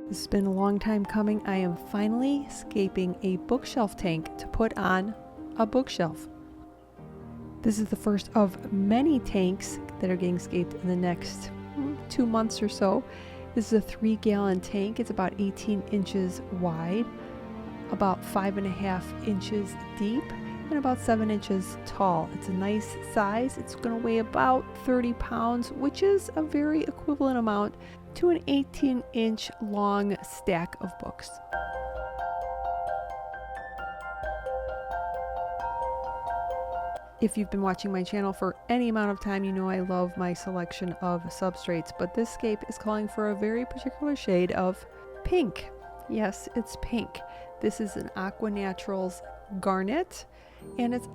This has been a long time coming. I am finally scaping a bookshelf tank to put on a bookshelf. This is the first of many tanks that are getting scaped in the next 2 months or so. This is a 3-gallon tank. It's about 18 inches wide, about 5.5 inches deep, and about 7 inches tall. It's a nice size. It's going to weigh about 30 pounds, which is a very equivalent amount to an 18-inch long stack of books. If you've been watching my channel for any amount of time, you know I love my selection of substrates, but this scape is calling for a very particular shade of pink. Yes, it's pink. This is an Aqua Naturals Garnet, and it's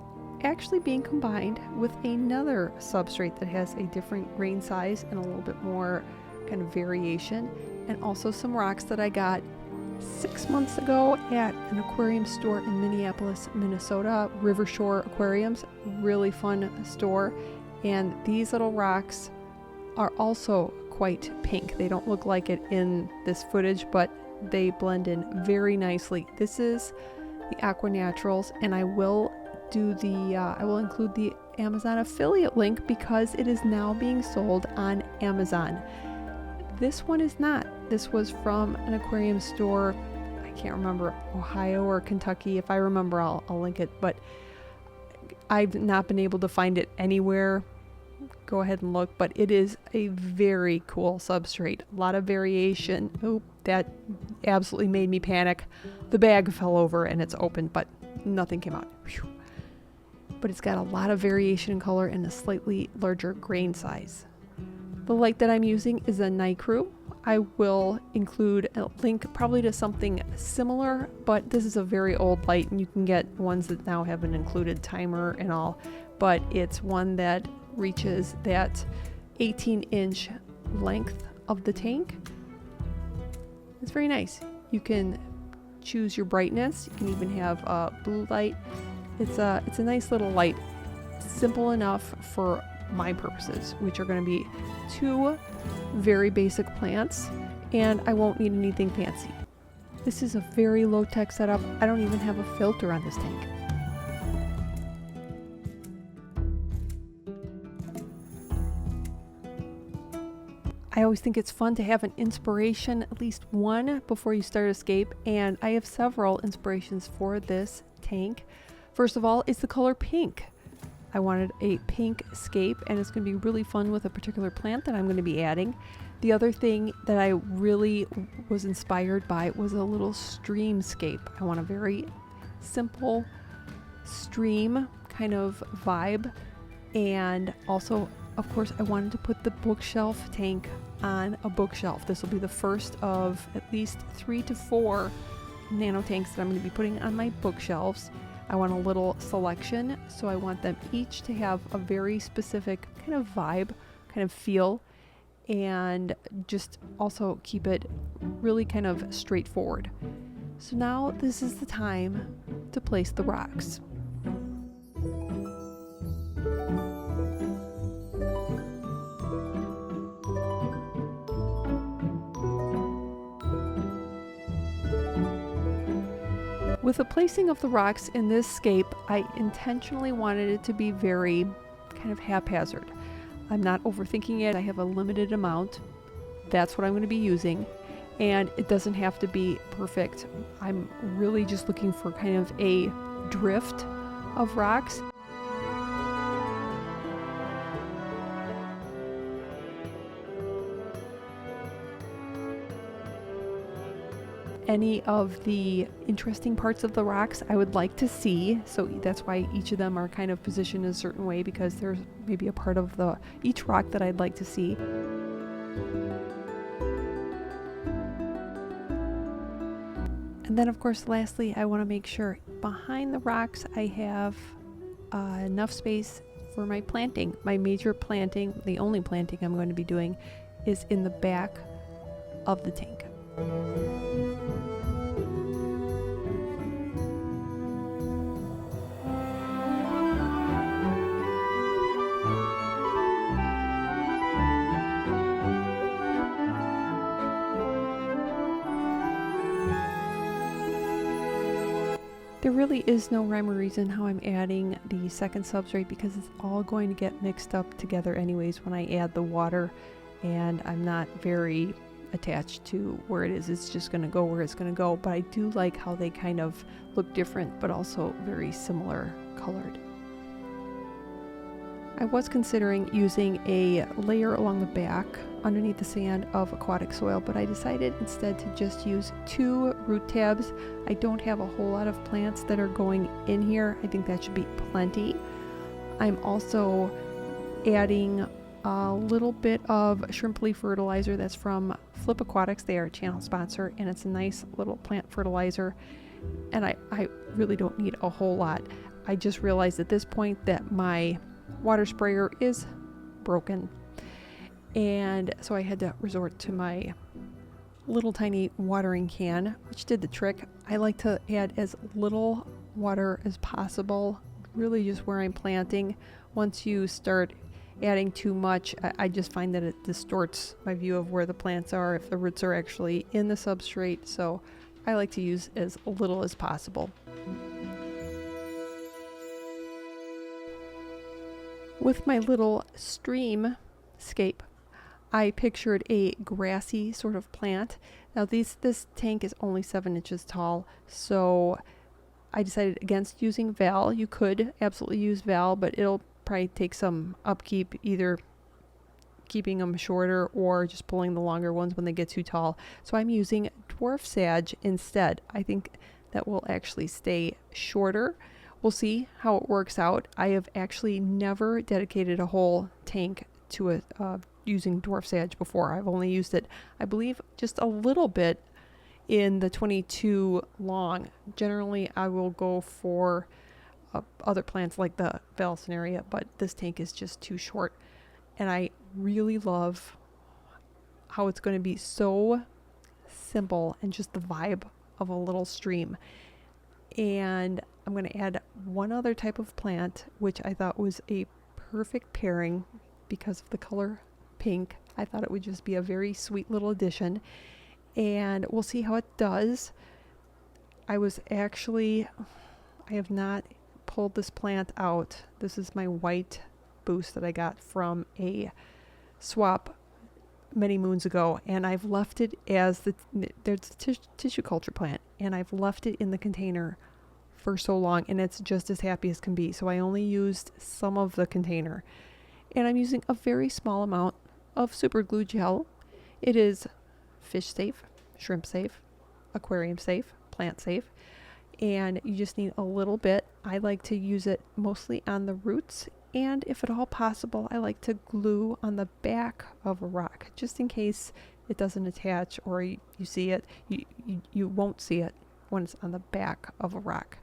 actually being combined with another substrate that has a different grain size and a little bit more kind of variation, and also some rocks that I got 6 months ago at an aquarium store in Minneapolis, Minnesota, River Shore Aquariums. Really fun store. And these little rocks are also quite pink. They don't look like it in this footage, but they blend in very nicely. This is the Aqua Naturals, and I will include the Amazon affiliate link because it is now being sold on Amazon. This one is not. This was from an aquarium store, I can't remember, Ohio or Kentucky. If I remember, I'll link it, but I've not been able to find it anywhere. Go ahead and look, but it is a very cool substrate. A lot of variation. Oh, that absolutely made me panic. The bag fell over and it's open, but nothing came out. Whew. But it's got a lot of variation in color and a slightly larger grain size. The light that I'm using is a Nicru. I will include a link probably to something similar, but this is a very old light and you can get ones that now have an included timer and all, but it's one that reaches that 18-inch length of the tank. It's very nice. You can choose your brightness. You can even have a blue light. It's a nice little light, simple enough for my purposes, which are going to be 2 very basic plants, and I won't need anything fancy. This is a very low-tech setup. I don't even have a filter on this tank. I always think it's fun to have an inspiration, at least one, before you start a scape, and I have several inspirations for this tank. First of all, it's the color pink. I wanted a pink scape, and it's going to be really fun with a particular plant that I'm going to be adding. The other thing that I really was inspired by was a little stream scape. I want a very simple stream kind of vibe, and also, of course, I wanted to put the bookshelf tank on a bookshelf. This will be the first of at least 3 to 4 nano tanks that I'm going to be putting on my bookshelves. I want a little selection, so I want them each to have a very specific kind of vibe, kind of feel, and just also keep it really kind of straightforward. So now this is the time to place the rocks. With the placing of the rocks in this scape, I intentionally wanted it to be very kind of haphazard. I'm not overthinking it. I have a limited amount. That's what I'm going to be using, and it doesn't have to be perfect. I'm really just looking for kind of a drift of rocks. Any of the interesting parts of the rocks I would like to see, so that's why each of them are kind of positioned in a certain way, because there's maybe a part of each rock that I'd like to see. And then, of course, lastly, I want to make sure behind the rocks I have enough space for my planting. My major planting, the only planting I'm going to be doing, is in the back of the tank. There really is no rhyme or reason how I'm adding the second substrate because it's all going to get mixed up together anyways when I add the water, and I'm not very attached to where it is. It's just going to go where it's going to go, but I do like how they kind of look different but also very similar colored. I was considering using a layer along the back underneath the sand of aquatic soil, but I decided instead to just use 2 root tabs. I don't have a whole lot of plants that are going in here. I think that should be plenty. I'm also adding a little bit of shrimp leaf fertilizer that's from Flip Aquatics. They are a channel sponsor, and it's a nice little plant fertilizer, and I really don't need a whole lot. I just realized at this point that my water sprayer is broken, and so I had to resort to my little tiny watering can, which did the trick. I like to add as little water as possible, really just where I'm planting. Once you start adding too much, I just find that it distorts my view of where the plants are, if the roots are actually in the substrate, so I like to use as little as possible. With my little stream scape, I pictured a grassy sort of plant. Now this tank is only 7 inches tall, so I decided against using Val. You could absolutely use Val, but it'll probably take some upkeep, either keeping them shorter or just pulling the longer ones when they get too tall. So I'm using dwarf sage instead. I think that will actually stay shorter. We'll see how it works out. I have actually never dedicated a whole tank to using dwarf sage before. I've only used it, I believe, just a little bit in the 22 long. Generally, I will go for other plants like the Valsinaria, but this tank is just too short. And I really love how it's going to be so simple and just the vibe of a little stream. And I'm going to add one other type of plant, which I thought was a perfect pairing because of the color pink. I thought it would just be a very sweet little addition, and we'll see how it does. I have not pulled this plant out. This is my white boost that I got from a swap many moons ago, and I've left it as there's a tissue culture plant, and I've left it in the container for so long, and it's just as happy as can be. So I only used some of the container, and I'm using a very small amount of super glue gel. It is fish safe, shrimp safe, aquarium safe, plant safe, and you just need a little bit. I like to use it mostly on the roots, and if at all possible, I like to glue on the back of a rock, just in case it doesn't attach or you see it. You won't see it when it's on the back of a rock.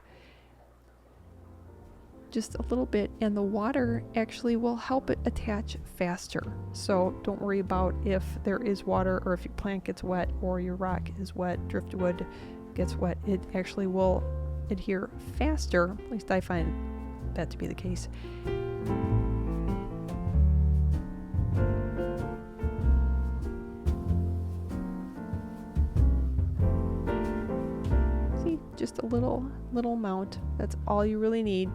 Just a little bit, and the water actually will help it attach faster. So don't worry about if there is water or if your plant gets wet or your rock is wet, driftwood gets wet. It actually will adhere faster. At least I find that to be the case. See, just a little amount. That's all you really need.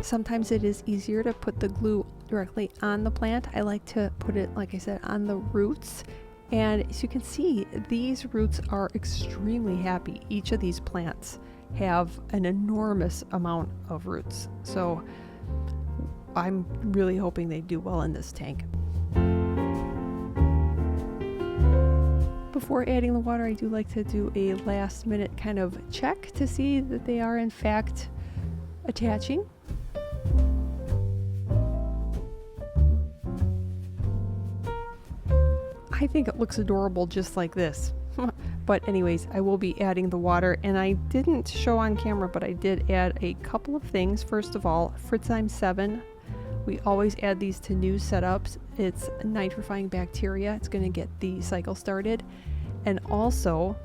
Sometimes it is easier to put the glue directly on the plant. I like to put it, like I said, on the roots. And as you can see, these roots are extremely happy. Each of these plants have an enormous amount of roots. So I'm really hoping they do well in this tank. Before adding the water, I do like to do a last minute kind of check to see that they are in fact attaching. I think it looks adorable just like this. But anyways, I will be adding the water, and I didn't show on camera, but I did add a couple of things. First of all, Fritzime 7. We always add these to new setups. It's nitrifying bacteria. It's going to get the cycle started. And also,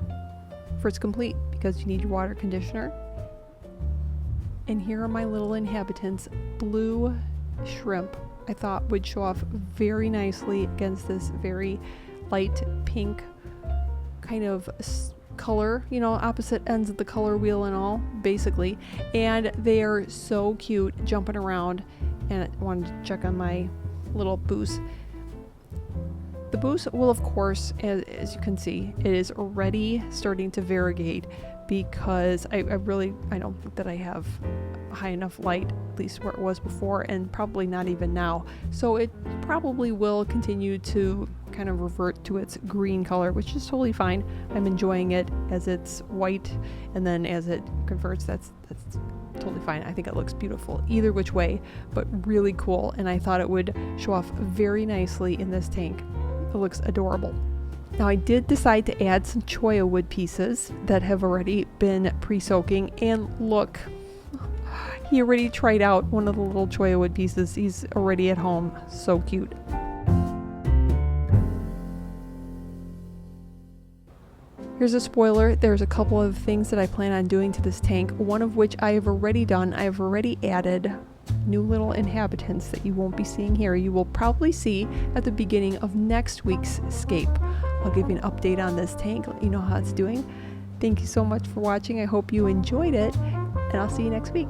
Fritz Complete, because you need your water conditioner. And here are my little inhabitants. Blue shrimp, I thought would show off very nicely against this very light pink kind of color, you know, opposite ends of the color wheel and all, basically. And they are so cute jumping around. And I wanted to check on my little booth. The booth will, of course, as you can see, it is already starting to variegate, because I don't think that I have high enough light, at least where it was before, and probably not even now. So it probably will continue to kind of revert to its green color, which is totally fine. I'm enjoying it as it's white, and then as it converts, that's totally fine. I think it looks beautiful either which way, but really cool, and I thought it would show off very nicely in this tank. It looks adorable. Now I did decide to add some cholla wood pieces that have already been pre-soaking, and look, he already tried out one of the little cholla wood pieces. He's already at home. So cute. Here's a spoiler. There's a couple of things that I plan on doing to this tank, one of which I have already done. I have already added new little inhabitants that you won't be seeing here. You will probably see at the beginning of next week's Scape. I'll give you an update on this tank, let you know how it's doing. Thank you so much for watching. I hope you enjoyed it, and I'll see you next week.